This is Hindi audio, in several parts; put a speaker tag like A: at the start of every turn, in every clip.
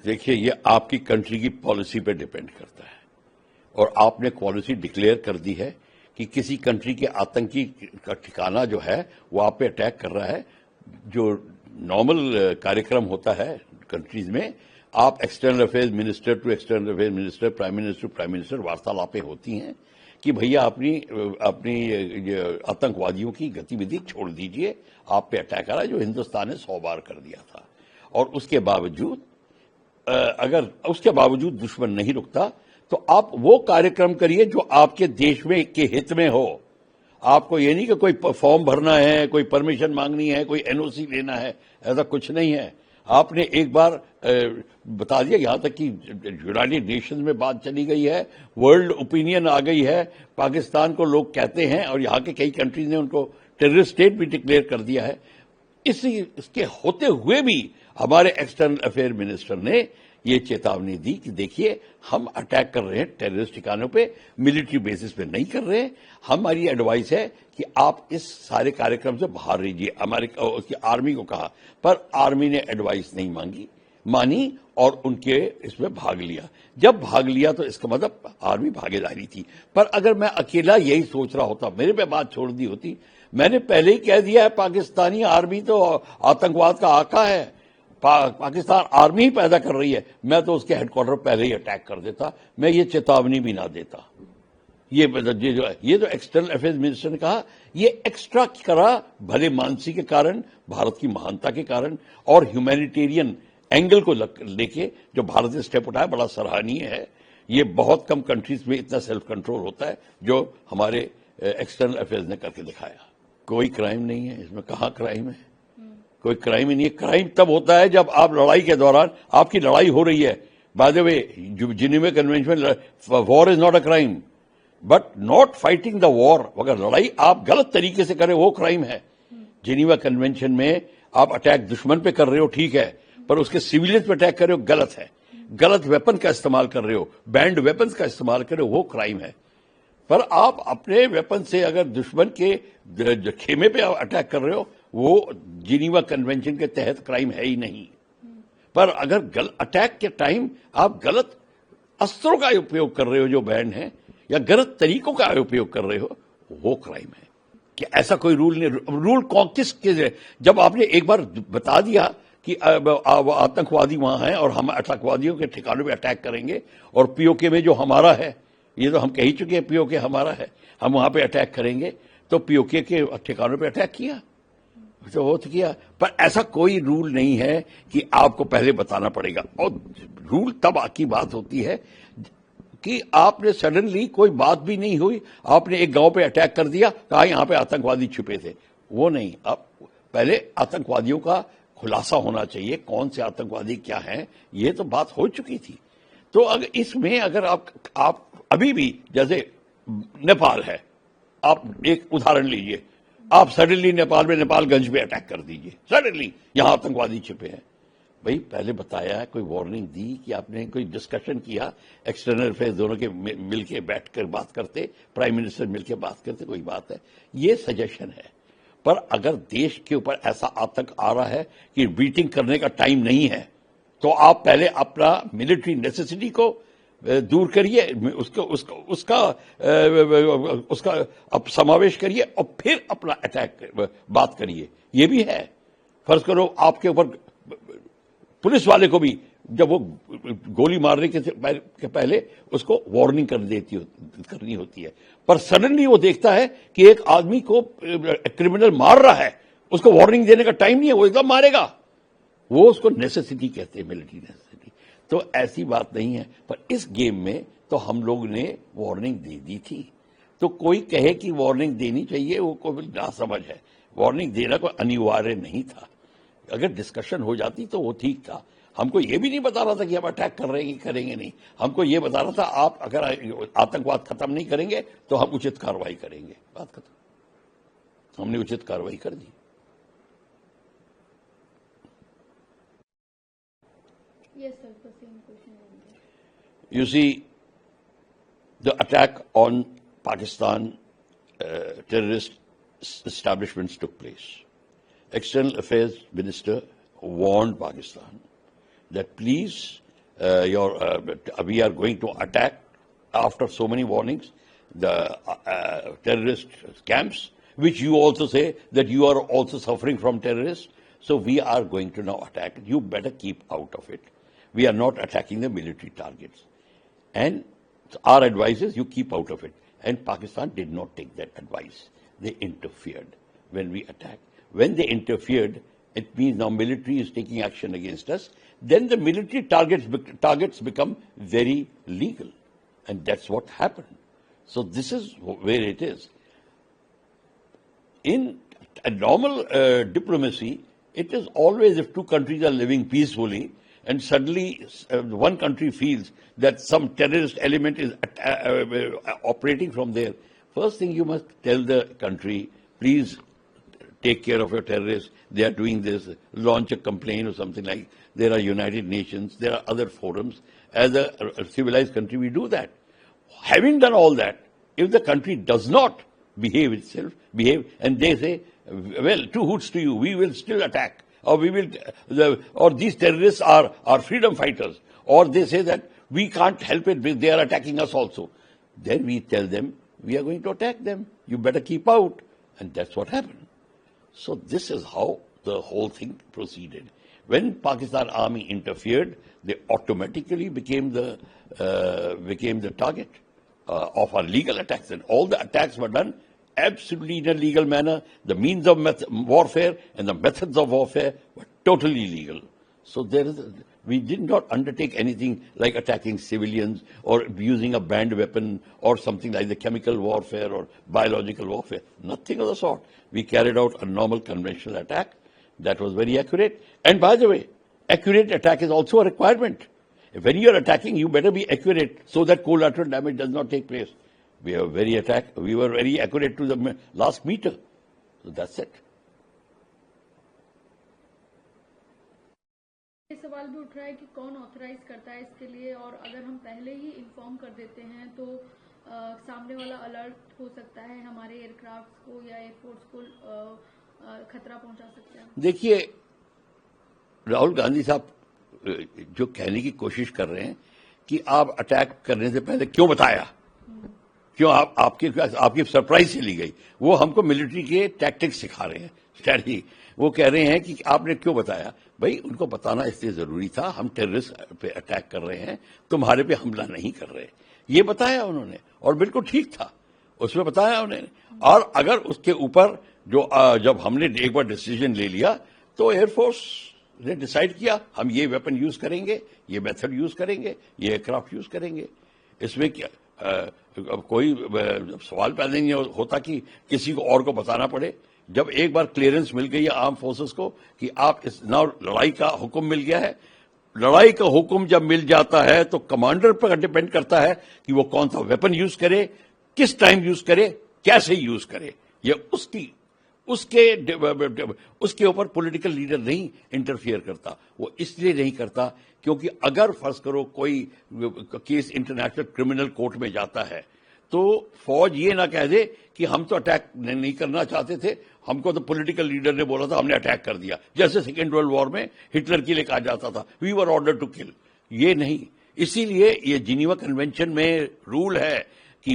A: देखिए, ये आपकी कंट्री की पॉलिसी पे डिपेंड करता है और आपने पॉलिसी डिक्लेयर कर दी है कि किसी कंट्री के आतंकी का ठिकाना जो है वो आप पे अटैक कर रहा है। जो नॉर्मल कार्यक्रम होता है कंट्रीज में, आप external affairs minister to external affairs minister, prime minister to prime minister वार्तालापें होती हैं कि भैया अपनी अपनी आतंकवादियों की गतिविधि छोड़ दीजिए, आप पे अटैक आ रहा है, जो हिंदुस्तान ने 100 बार कर दिया था। और उसके बावजूद अगर उसके बावजूद दुश्मन नहीं रुकता तो आप वो कार्यक्रम करिए जो आपके देश में के हित में हो। आपको ये नहीं कि कोई फॉर्म भरना है, कोई परमिशन मांगनी है, कोई एनओसी लेना है, ऐसा कुछ नहीं है। आपने एक बार बता दिया, यहां तक कि यूनाइटेड नेशंस में बात चली गई है, वर्ल्ड ओपिनियन आ गई है, पाकिस्तान को लोग कहते हैं और यहां के कई कंट्रीज ने उनको टेररिस्ट स्टेट भी डिक्लेयर कर दिया है। इसके होते हुए भी हमारे एक्सटर्नल अफेयर मिनिस्टर ने ये चेतावनी दी कि देखिए, हम अटैक कर रहे हैं टेररिस्ट ठिकानों पे, मिलिट्री बेसिस पे नहीं कर रहे हैं। हमारी एडवाइस है कि आप इस सारे कार्यक्रम से बाहर रहिए। अमेरिका उसकी आर्मी को कहा, पर आर्मी ने एडवाइस नहीं मानी और उनके इसमें भाग लिया। जब भाग लिया तो इसका मतलब आर्मी भागीदारी थी। पर अगर मैं अकेला यही सोच रहा होता, मेरे पे बात छोड़ दी होती, मैंने पहले ही कह दिया है पाकिस्तानी आर्मी तो आतंकवाद का आका है, पाकिस्तान आर्मी ही पैदा कर रही है, मैं तो उसके हेडक्वार्टर पहले ही अटैक कर देता, मैं ये चेतावनी भी ना देता। ये जो एक्सटर्नल अफेयर्स मिनिस्टर ने कहा, ये एक्स्ट्रा करा भले मानसी के कारण, भारत की महानता के कारण और ह्यूमैनिटेरियन एंगल को लेके जो भारत ने स्टेप उठाया, बड़ा सराहनीय है। ये बहुत कम कंट्रीज में इतना सेल्फ कंट्रोल होता है जो हमारे एक्सटर्नल अफेयर्स ने करके दिखाया। कोई क्राइम नहीं है इसमें, कहां क्राइम है? कोई क्राइम ही नहीं है। क्राइम तब होता है जब आप लड़ाई के दौरान, आपकी लड़ाई हो रही है। By the way, Geneva convention, war is not a crime but not fighting the war. अगर लड़ाई आप गलत तरीके से करें वो क्राइम है। जिनेवा कन्वेंशन में आप अटैक दुश्मन पे कर रहे हो, ठीक है, पर उसके सिविलियंस पे अटैक कर रहे हो, गलत है। गलत वेपन का इस्तेमाल कर रहे हो, बैंड वेपन्स का इस्तेमाल कर रहे हो, वो क्राइम है। पर आप अपने वेपन से अगर दुश्मन के खेमे पे अटैक कर रहे हो, वो जिनेवा कन्वेंशन के तहत क्राइम है ही नहीं। पर अगर अटैक के टाइम आप गलत अस्त्रों का उपयोग कर रहे हो जो बैंड है, या गलत तरीकों का उपयोग कर रहे हो, वो क्राइम है। कि ऐसा कोई रूल नहीं। रूल किसके? जब आपने एक बार बता दिया कि आतंकवादी वहां हैं और हम आतंकवादियों के ठिकानों पे अटैक करेंगे, और पीओके में जो हमारा है, ये तो हम कह ही चुके हैं, पीओके हमारा है, हम वहां पे अटैक करेंगे, तो पीओके के ठिकानों पे अटैक किया तो वो तो किया। पर ऐसा कोई रूल नहीं है कि आपको पहले बताना पड़ेगा। और रूल तब की बात होती है कि आपने सडनली, कोई बात भी नहीं हुई, आपने एक गांव पे अटैक कर दिया, कहा यहां पे आतंकवादी छुपे थे, वो नहीं। अब पहले आतंकवादियों का खुलासा होना चाहिए, कौन से आतंकवादी क्या हैं, ये तो बात हो चुकी थी। तो अगर इसमें अगर आप अभी भी, जैसे नेपाल है, आप एक उदाहरण लीजिए, आप सडनली नेपाल में नेपालगंज पे अटैक कर दीजिए, सडनली यहां आतंकवादी छिपे हैं। भाई पहले बताया, कोई वार्निंग दी कि आपने कोई डिस्कशन किया, एक्सटर्नल अफेयर्स दोनों के मिलके बैठकर बात करते, प्राइम मिनिस्टर मिलके बात करते, कोई बात है, ये सजेशन है। पर अगर देश के ऊपर ऐसा आतंक आ रहा है कि बीटिंग करने का टाइम नहीं है, तो आप पहले अपना मिलिट्री नेसेसिटी को दूर करिए, उसका अब समावेश करिए और फिर अपना अटैक बात करिए। ये भी है। फर्ज करो आपके ऊपर पुलिस वाले को भी, जब वो गोली मारने के पहले उसको वार्निंग करनी होती है, पर सडनली वो देखता है कि एक आदमी को क्रिमिनल मार रहा है, उसको वार्निंग देने का टाइम नहीं है, वो एकदम मारेगा। वो उसको नेसेसिटी कहते हैं, मिलिट्री नेसेसिटी। तो ऐसी बात नहीं है। पर इस गेम में तो हम लोग ने वार्निंग दे दी थी। तो कोई कहे कि वार्निंग देनी चाहिए, वो कोई नासमझ है। वार्निंग देना कोई अनिवार्य नहीं था। अगर डिस्कशन हो जाती तो वो ठीक था। हमको ये भी नहीं बता रहा था कि हम अटैक कर रहे हैं, करेंगे नहीं। हमको ये बता रहा था, आप अगर आतंकवाद खत्म नहीं करेंगे तो हम उचित कार्रवाई करेंगे। बात खत्म। हमने उचित कार्रवाई कर दी।
B: Yes, sir. The same question.
A: You see, the attack on Pakistan terrorist establishments took place. External Affairs Minister warned Pakistan that please we are going to attack after so many warnings the terrorist camps, which you also say that you are also suffering from terrorists. So we are going to now attack. You better keep out of it. We are not attacking the military targets. And our advice is you keep out of it. And Pakistan did not take that advice. They interfered when we attacked. When they interfered, it means now military is taking action against us. Then the military targets become very legal. And that's what happened. So this is where it is. In a normal diplomacy, it is always if two countries are living peacefully and suddenly one country feels that some terrorist element is operating from there, first thing you must tell the country, please take care of your terrorists. They are doing this, launch a complaint or something like. There are United Nations, there are other forums. As a civilized country, we do that. Having done all that, if the country does not behave, and they say, well, two hoots to you, we will still attack, or or these terrorists are freedom fighters, or they say that we can't help it, they are attacking us also. Then we tell them, we are going to attack them. You better keep out. And that's what happened. So this is how the whole thing proceeded. When Pakistan Army interfered, they automatically became the target of our legal attacks. And all the attacks were done absolutely in a legal manner. The means of warfare and the methods of warfare were totally legal. So we did not undertake anything like attacking civilians or using a banned weapon or something like the chemical warfare or biological warfare. Nothing of the sort. We carried out a normal conventional attack that was very accurate. And by the way, accurate attack is also a requirement. When you are attacking, you better be accurate so that collateral damage does not take place. We were very accurate to the last meter. So that's it.
B: ये सवाल भी उठ रहा है कि कौन ऑथराइज करता है इसके लिए, और अगर हम पहले ही इन्फॉर्म कर देते हैं तो सामने वाला अलर्ट हो सकता है, हमारे एयरक्राफ्ट को या एयरफोर्स को खतरा पहुंचा सकते हैं.
A: देखिए, राहुल गांधी साहब जो कहने की कोशिश कर रहे हैं कि आप अटैक करने से पहले क्यों बताया, क्यों आपकी सरप्राइज से ली गई, वो हमको मिलिट्री के टैक्टिक्स सिखा रहे हैं, स्ट्रैटेजी. वो कह रहे हैं कि आपने क्यों बताया. भाई, उनको बताना इसलिए जरूरी था, हम टेररिस्ट पे अटैक कर रहे हैं, तुम्हारे पे हमला नहीं कर रहे. ये बताया उन्होंने और बिल्कुल ठीक था, उसमें बताया उन्होंने. और अगर उसके ऊपर जब हमने एक बार डिसीजन ले लिया तो एयरफोर्स ने डिसाइड किया हम ये वेपन यूज करेंगे, ये मेथड यूज करेंगे, ये एयरक्राफ्ट यूज करेंगे. इसमें क्या कोई सवाल पैदा नहीं होता कि किसी को और को बताना पड़े. जब एक बार क्लियरेंस मिल गई है आर्म फोर्सेस को कि आप लड़ाई का हुक्म मिल गया है, लड़ाई का हुक्म जब मिल जाता है तो कमांडर पर डिपेंड करता है कि वो कौन सा वेपन यूज करे, किस टाइम यूज करे, कैसे यूज करे. ये उसके ऊपर पॉलिटिकल लीडर नहीं इंटरफियर करता. वो इसलिए नहीं करता क्योंकि अगर फर्ज करो कोई केस इंटरनेशनल क्रिमिनल कोर्ट में जाता है तो फौज ये ना कह दे कि हम तो अटैक नहीं करना चाहते थे, हमको तो पॉलिटिकल लीडर ने बोला था, हमने अटैक कर दिया. जैसे सेकेंड वर्ल्ड वॉर में हिटलर के लिए कहा जाता था, we were order to kill. ये नहीं. इसीलिए ये जिनीवा कन्वेंशन में रूल है कि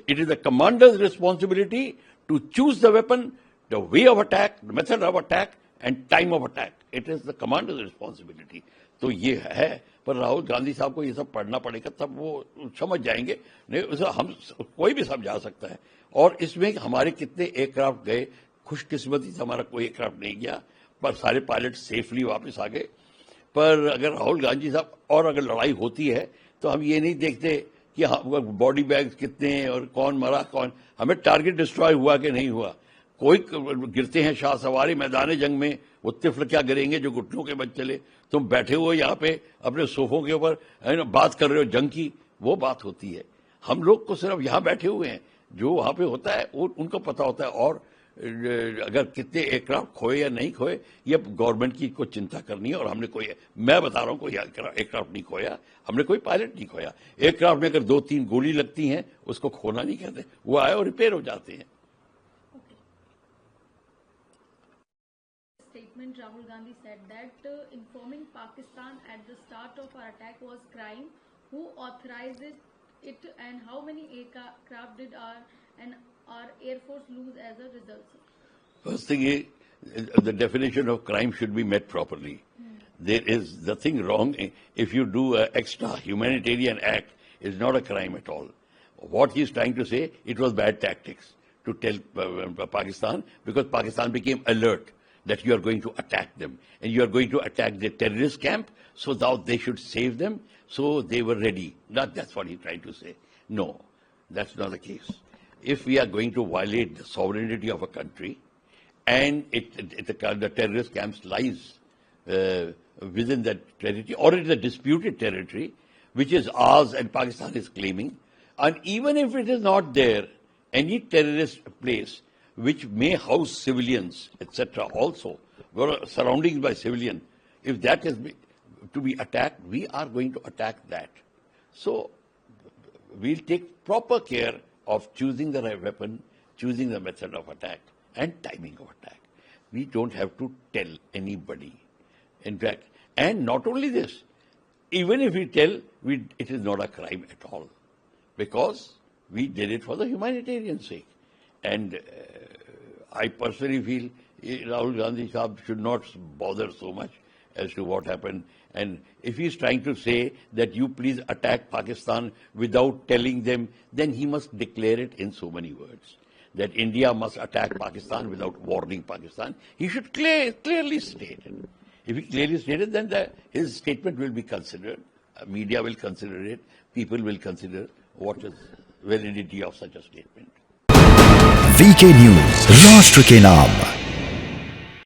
A: it is the commander's responsibility to choose the weapon, the way of attack, the method of attack and time of attack. It is the commander's responsibility. तो ये है. पर राहुल गांधी साहब को ये सब पढ़ना पड़ेगा, तब वो समझ जाएंगे. नहीं, उसे हम कोई भी समझा सकता है. और इसमें हमारे कितने एयरक्राफ्ट गए, खुशकिस्मती से हमारा कोई एयरक्राफ्ट नहीं गया, पर सारे पायलट सेफली वापस आ गए. पर अगर राहुल गांधी साहब और अगर लड़ाई होती है तो हम ये नहीं देखते कि बॉडी बैग्स कितने हैं और कौन मरा कौन. हमें टारगेट डिस्ट्रॉय हुआ कि नहीं हुआ. कोई गिरते हैं शाह सवारी मैदान जंग में, वो तिफल क्या गिरेंगे जो घुटनों के बच चले. तुम बैठे हो यहाँ पे अपने सोफों के ऊपर बात कर रहे हो जंग की, वो बात होती है. हम लोग को सिर्फ यहाँ बैठे हुए हैं, जो वहां पे होता है वो उनको पता होता है. और अगर कितने एयरक्राफ्ट खोए या नहीं खोए, ये गवर्नमेंट की को चिंता करनी है. और हमने मैं बता रहा हूँ, कोई एयरक्राफ्ट नहीं खोया, हमने कोई पायलट नहीं खोया. एयरक्राफ्ट में अगर 2-3 गोली लगती हैं उसको खोना नहीं कहते, वो आए और रिपेयर हो जाते हैं.
B: statement, Rahul Gandhi said that informing Pakistan at the start of our attack was crime. Who authorized it, and how many aircraft did our Air Force lose as a result?
A: First thing is, the definition of crime should be met properly. There is nothing wrong if you do an extra humanitarian act. Is not a crime at all. What he is trying to say, it was bad tactics to tell Pakistan, because Pakistan became alert that you are going to attack them and you are going to attack the terrorist camp, so that they should save them. So they were ready. That's what he's trying to say. No, that's not the case. If we are going to violate the sovereignty of a country, and the terrorist camps lies within that territory, or it is a disputed territory, which is ours and Pakistan is claiming, and even if it is not there, any terrorist place which may house civilians, etc., also, surroundings by civilians, if that is to be attacked, we are going to attack that. So we'll take proper care of choosing the right weapon, choosing the method of attack, and timing of attack. We don't have to tell anybody. In fact, and not only this, even if we tell, it is not a crime at all, because we did it for the humanitarian sake. And I personally feel Rahul Gandhi Sahab should not bother so much as to what happened. And if he's trying to say that you please attack Pakistan without telling them, then he must declare it in so many words, that India must attack Pakistan without warning Pakistan. He should clearly state it. If he clearly stated, then his statement will be considered. Media will consider it. People will consider what is validity of such a statement.
C: VK News, राष्ट्र के नाम।